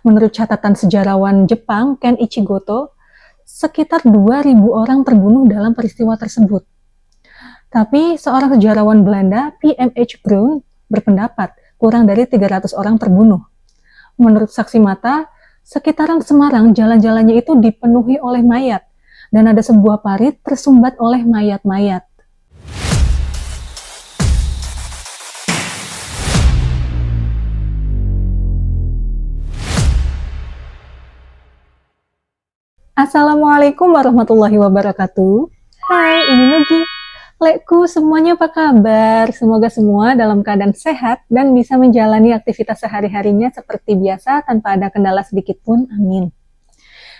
Menurut catatan sejarawan Jepang Ken Ichigoto, sekitar 2.000 orang terbunuh dalam peristiwa tersebut. Tapi seorang sejarawan Belanda, P.M.H. Brown, berpendapat kurang dari 300 orang terbunuh. Menurut saksi mata, sekitaran Semarang jalan-jalannya itu dipenuhi oleh mayat, dan ada sebuah parit tersumbat oleh mayat-mayat. Assalamualaikum warahmatullahi wabarakatuh. Hai, ini Nugi. Lekku, semuanya apa kabar? Semoga semua dalam keadaan sehat dan bisa menjalani aktivitas sehari-harinya seperti biasa tanpa ada kendala sedikit pun. Amin.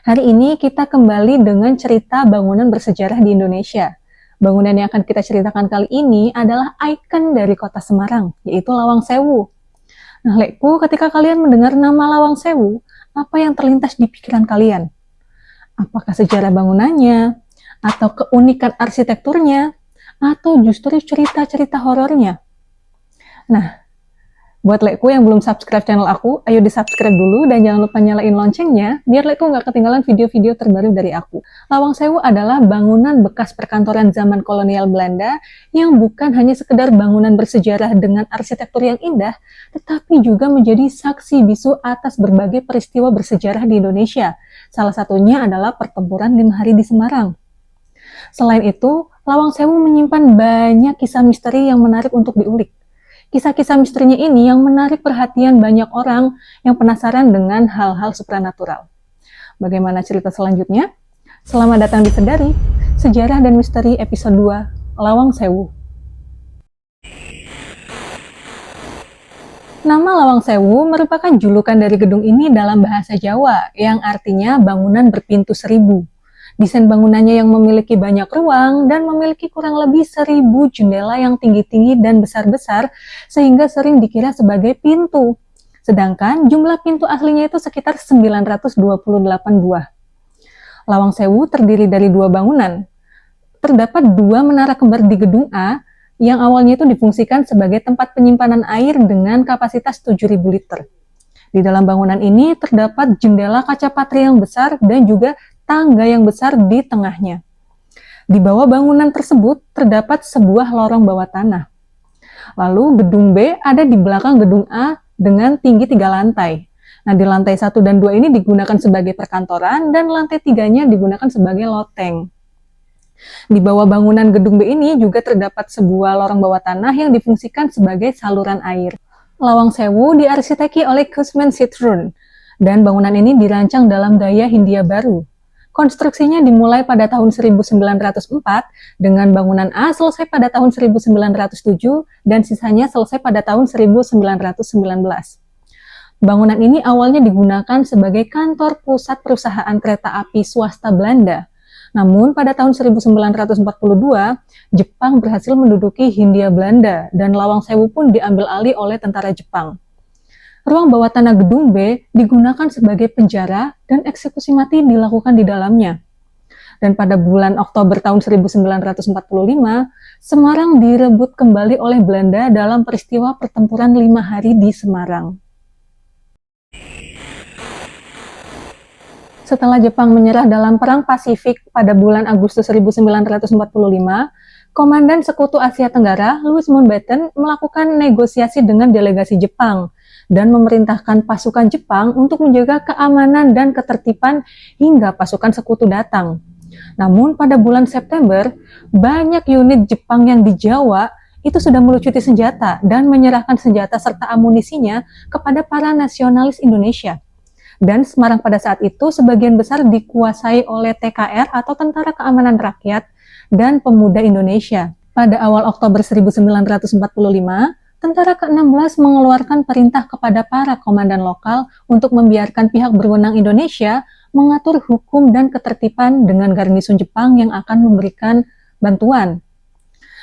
Hari ini kita kembali dengan cerita bangunan bersejarah di Indonesia. Bangunan yang akan kita ceritakan kali ini adalah ikon dari kota Semarang, yaitu Lawang Sewu. Nah, Lekku, ketika kalian mendengar nama Lawang Sewu, apa yang terlintas di pikiran kalian? Apakah sejarah bangunannya, atau keunikan arsitekturnya, atau justru cerita-cerita horornya? Nah, buat Lekku yang belum subscribe channel aku, ayo di-subscribe dulu dan jangan lupa nyalain loncengnya, biar Lekku nggak ketinggalan video-video terbaru dari aku. Lawang Sewu adalah bangunan bekas perkantoran zaman kolonial Belanda yang bukan hanya sekedar bangunan bersejarah dengan arsitektur yang indah, tetapi juga menjadi saksi bisu atas berbagai peristiwa bersejarah di Indonesia. Salah satunya adalah pertempuran 5 hari di Semarang. Selain itu, Lawang Sewu menyimpan banyak kisah misteri yang menarik untuk diulik. Kisah-kisah misterinya ini yang menarik perhatian banyak orang yang penasaran dengan hal-hal supranatural. Bagaimana cerita selanjutnya? Selamat datang di Sedari, Sejarah dan Misteri episode 2, Lawang Sewu. Nama Lawang Sewu merupakan julukan dari gedung ini dalam bahasa Jawa, yang artinya bangunan berpintu 1000. Desain bangunannya yang memiliki banyak ruang dan memiliki kurang lebih 1000 jendela yang tinggi-tinggi dan besar-besar, sehingga sering dikira sebagai pintu. Sedangkan jumlah pintu aslinya itu sekitar 928 buah. Lawang Sewu terdiri dari 2 bangunan. Terdapat 2 menara kembar di gedung A, yang awalnya itu difungsikan sebagai tempat penyimpanan air dengan kapasitas 7.000 liter. Di dalam bangunan ini terdapat jendela kaca patri yang besar dan juga tangga yang besar di tengahnya. Di bawah bangunan tersebut terdapat sebuah lorong bawah tanah. Lalu gedung B ada di belakang gedung A dengan tinggi 3 lantai. Nah, di lantai 1 dan 2 ini digunakan sebagai perkantoran dan lantai 3-nya digunakan sebagai loteng. Di bawah bangunan gedung B ini juga terdapat sebuah lorong bawah tanah yang difungsikan sebagai saluran air. Lawang Sewu diarsiteki oleh Kusman Sitrun, dan bangunan ini dirancang dalam gaya Hindia Baru. Konstruksinya dimulai pada tahun 1904, dengan bangunan A selesai pada tahun 1907, dan sisanya selesai pada tahun 1919. Bangunan ini awalnya digunakan sebagai kantor pusat perusahaan kereta api swasta Belanda. Namun pada tahun 1942, Jepang berhasil menduduki Hindia Belanda dan Lawang Sewu pun diambil alih oleh tentara Jepang. Ruang bawah tanah gedung B digunakan sebagai penjara dan eksekusi mati dilakukan di dalamnya. Dan pada bulan Oktober tahun 1945, Semarang direbut kembali oleh Belanda dalam peristiwa pertempuran 5 hari di Semarang. Setelah Jepang menyerah dalam Perang Pasifik pada bulan Agustus 1945, Komandan Sekutu Asia Tenggara, Louis Mountbatten, melakukan negosiasi dengan delegasi Jepang dan memerintahkan pasukan Jepang untuk menjaga keamanan dan ketertiban hingga pasukan Sekutu datang. Namun pada bulan September, banyak unit Jepang yang di Jawa itu sudah melucuti senjata dan menyerahkan senjata serta amunisinya kepada para nasionalis Indonesia. Dan Semarang pada saat itu sebagian besar dikuasai oleh TKR atau Tentara Keamanan Rakyat dan Pemuda Indonesia. Pada awal Oktober 1945, Tentara ke-16 mengeluarkan perintah kepada para komandan lokal untuk membiarkan pihak berwenang Indonesia mengatur hukum dan ketertiban dengan garnison Jepang yang akan memberikan bantuan.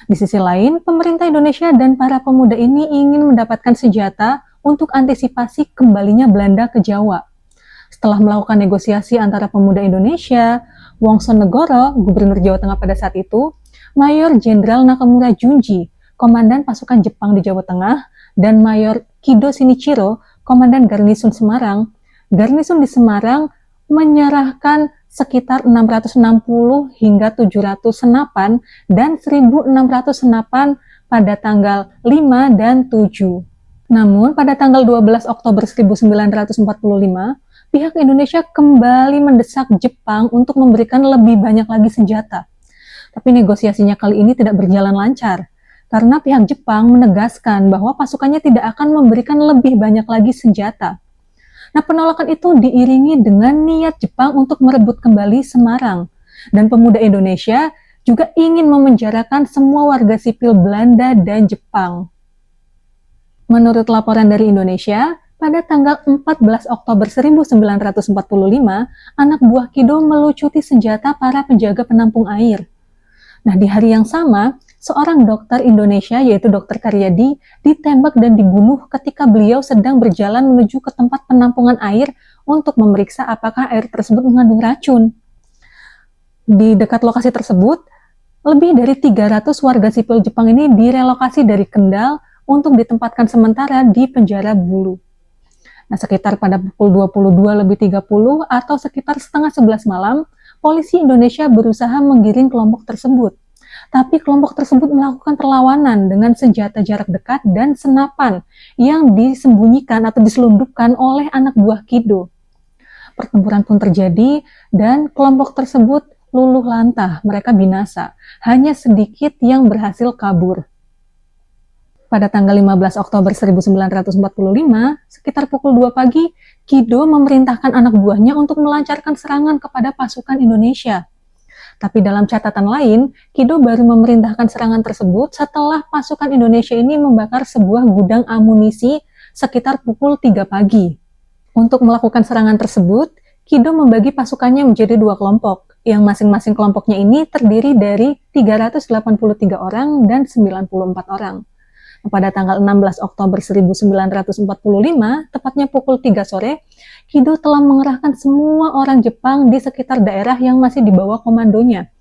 Di sisi lain, pemerintah Indonesia dan para pemuda ini ingin mendapatkan senjata untuk antisipasi kembalinya Belanda ke Jawa. Setelah melakukan negosiasi antara pemuda Indonesia, Wongsonegoro, Gubernur Jawa Tengah pada saat itu, Mayor Jenderal Nakamura Junji, Komandan Pasukan Jepang di Jawa Tengah, dan Mayor Kido Shinichiro, Komandan Garnison Semarang, Garnisun di Semarang menyerahkan sekitar 660 hingga 700 senapan dan 1.600 senapan pada tanggal 5 dan 7. Namun, pada tanggal 12 Oktober 1945, pihak Indonesia kembali mendesak Jepang untuk memberikan lebih banyak lagi senjata. Tapi negosiasinya kali ini tidak berjalan lancar, karena pihak Jepang menegaskan bahwa pasukannya tidak akan memberikan lebih banyak lagi senjata. Nah, penolakan itu diiringi dengan niat Jepang untuk merebut kembali Semarang. Dan pemuda Indonesia juga ingin memenjarakan semua warga sipil Belanda dan Jepang. Menurut laporan dari Indonesia, pada tanggal 14 Oktober 1945, anak buah Kido melucuti senjata para penjaga penampung air. Nah, di hari yang sama, seorang dokter Indonesia, yaitu Dr. Karyadi, ditembak dan dibunuh ketika beliau sedang berjalan menuju ke tempat penampungan air untuk memeriksa apakah air tersebut mengandung racun. Di dekat lokasi tersebut, lebih dari 300 warga sipil Jepang ini direlokasi dari Kendal untuk ditempatkan sementara di penjara Bulu. Nah, sekitar pada pukul 22.30 atau sekitar setengah 11 malam, polisi Indonesia berusaha menggiring kelompok tersebut. Tapi kelompok tersebut melakukan perlawanan dengan senjata jarak dekat dan senapan yang disembunyikan atau diselundupkan oleh anak buah Kido. Pertempuran pun terjadi dan kelompok tersebut luluh lantah, mereka binasa. Hanya sedikit yang berhasil kabur. Pada tanggal 15 Oktober 1945, sekitar pukul 2 pagi, Kido memerintahkan anak buahnya untuk melancarkan serangan kepada pasukan Indonesia. Tapi dalam catatan lain, Kido baru memerintahkan serangan tersebut setelah pasukan Indonesia ini membakar sebuah gudang amunisi sekitar pukul 3 pagi. Untuk melakukan serangan tersebut, Kido membagi pasukannya menjadi 2 kelompok, yang masing-masing kelompoknya ini terdiri dari 383 orang dan 94 orang. Pada tanggal 16 Oktober 1945, tepatnya pukul 3 sore, Kido telah mengerahkan semua orang Jepang di sekitar daerah yang masih di bawah komandonya.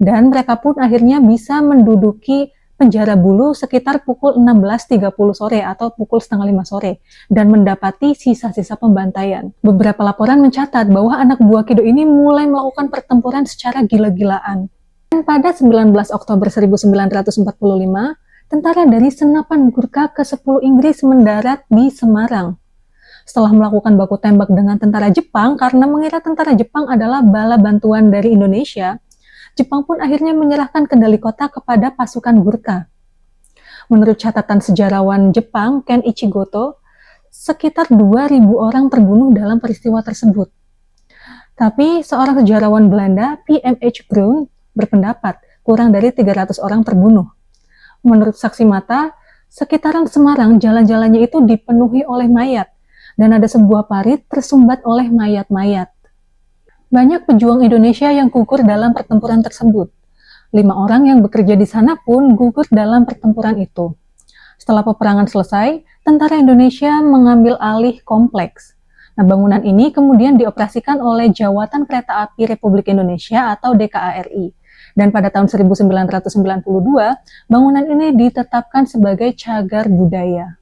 Dan mereka pun akhirnya bisa menduduki penjara Bulu sekitar pukul 16.30 sore atau pukul setengah 5 sore dan mendapati sisa-sisa pembantaian. Beberapa laporan mencatat bahwa anak buah Kido ini mulai melakukan pertempuran secara gila-gilaan. Dan pada 19 Oktober 1945, tentara dari Senapan Gurkha ke-10 Inggris mendarat di Semarang. Setelah melakukan baku tembak dengan tentara Jepang karena mengira tentara Jepang adalah bala bantuan dari Indonesia, Jepang pun akhirnya menyerahkan kendali kota kepada pasukan Gurkha. Menurut catatan sejarawan Jepang, Ken Ichigoto, sekitar 2.000 orang terbunuh dalam peristiwa tersebut. Tapi seorang sejarawan Belanda, P.M.H. Brown, berpendapat kurang dari 300 orang terbunuh. Menurut saksi mata, sekitaran Semarang jalan-jalannya itu dipenuhi oleh mayat, dan ada sebuah parit tersumbat oleh mayat-mayat. Banyak pejuang Indonesia yang gugur dalam pertempuran tersebut. 5 orang yang bekerja di sana pun gugur dalam pertempuran itu. Setelah peperangan selesai, tentara Indonesia mengambil alih kompleks. Nah, bangunan ini kemudian dioperasikan oleh Jawatan Kereta Api Republik Indonesia atau DKARI. Dan pada tahun 1992, bangunan ini ditetapkan sebagai cagar budaya.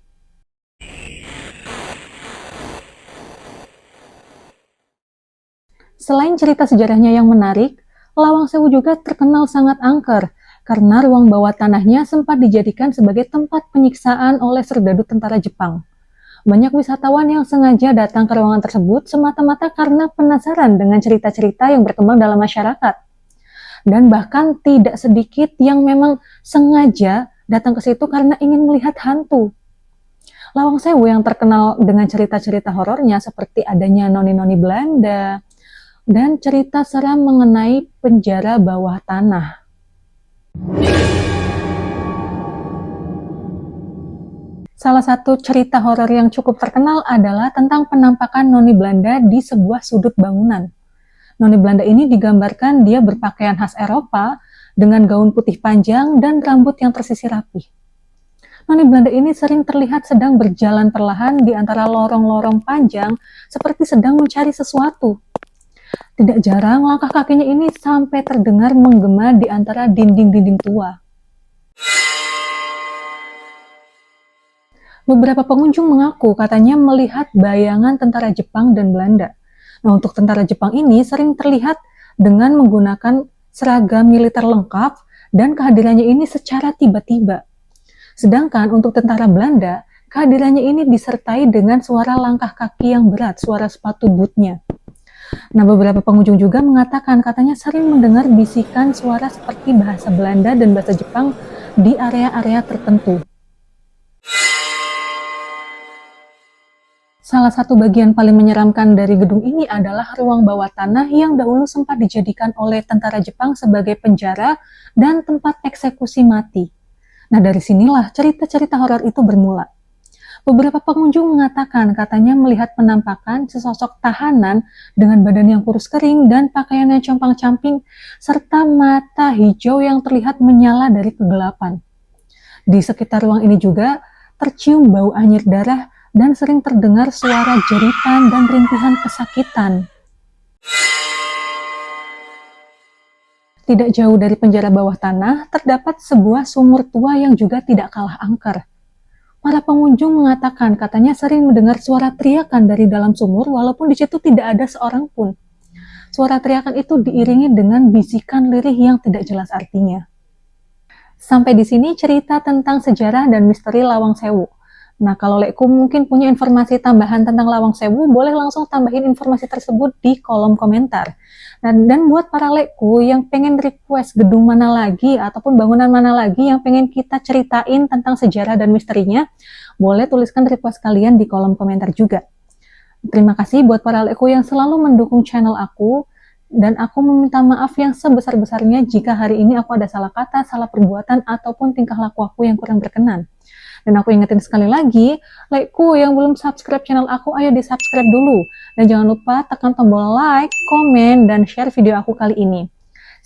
Selain cerita sejarahnya yang menarik, Lawang Sewu juga terkenal sangat angker, karena ruang bawah tanahnya sempat dijadikan sebagai tempat penyiksaan oleh serdadu tentara Jepang. Banyak wisatawan yang sengaja datang ke ruangan tersebut semata-mata karena penasaran dengan cerita-cerita yang berkembang dalam masyarakat. Dan bahkan tidak sedikit yang memang sengaja datang ke situ karena ingin melihat hantu. Lawang Sewu yang terkenal dengan cerita-cerita horornya seperti adanya noni-noni Belanda, dan cerita seram mengenai penjara bawah tanah. Salah satu cerita horor yang cukup terkenal adalah tentang penampakan noni Belanda di sebuah sudut bangunan. Noni Belanda ini digambarkan dia berpakaian khas Eropa dengan gaun putih panjang dan rambut yang tersisir rapi. Noni Belanda ini sering terlihat sedang berjalan perlahan di antara lorong-lorong panjang seperti sedang mencari sesuatu. Tidak jarang langkah kakinya ini sampai terdengar menggema di antara dinding-dinding tua. Beberapa pengunjung mengaku katanya melihat bayangan tentara Jepang dan Belanda. Nah, untuk tentara Jepang ini sering terlihat dengan menggunakan seragam militer lengkap dan kehadirannya ini secara tiba-tiba. Sedangkan untuk tentara Belanda, kehadirannya ini disertai dengan suara langkah kaki yang berat, suara sepatu bootnya. Nah, beberapa pengunjung juga mengatakan katanya sering mendengar bisikan suara seperti bahasa Belanda dan bahasa Jepang di area-area tertentu. Salah satu bagian paling menyeramkan dari gedung ini adalah ruang bawah tanah yang dahulu sempat dijadikan oleh tentara Jepang sebagai penjara dan tempat eksekusi mati. Nah, dari sinilah cerita-cerita horor itu bermula. Beberapa pengunjung mengatakan katanya melihat penampakan sesosok tahanan dengan badan yang kurus kering dan pakaian yang compang-camping, serta mata hijau yang terlihat menyala dari kegelapan. Di sekitar ruang ini juga tercium bau anyir darah dan sering terdengar suara jeritan dan rintihan kesakitan. Tidak jauh dari penjara bawah tanah, terdapat sebuah sumur tua yang juga tidak kalah angker. Para pengunjung mengatakan katanya sering mendengar suara teriakan dari dalam sumur walaupun di situ tidak ada seorang pun. Suara teriakan itu diiringi dengan bisikan lirih yang tidak jelas artinya. Sampai di sini cerita tentang sejarah dan misteri Lawang Sewu. Nah, kalau Lekku mungkin punya informasi tambahan tentang Lawang Sewu, boleh langsung tambahin informasi tersebut di kolom komentar. Dan buat para Lekku yang pengen request gedung mana lagi ataupun bangunan mana lagi yang pengen kita ceritain tentang sejarah dan misterinya, boleh tuliskan request kalian di kolom komentar juga. Terima kasih buat para Lekku yang selalu mendukung channel aku, dan aku meminta maaf yang sebesar-besarnya jika hari ini aku ada salah kata, salah perbuatan, ataupun tingkah laku aku yang kurang berkenan. Dan aku ingetin sekali lagi, Lekku yang belum subscribe channel aku, ayo di subscribe dulu. Dan jangan lupa tekan tombol like, komen, dan share video aku kali ini.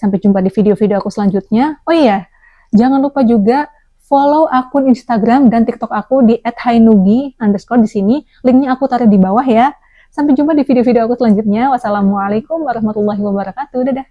Sampai jumpa di video-video aku selanjutnya. Oh iya, jangan lupa juga follow akun Instagram dan TikTok aku di @hainugi_ di sini. Linknya aku taruh di bawah ya. Sampai jumpa di video-video aku selanjutnya. Wassalamualaikum warahmatullahi wabarakatuh. Dadah.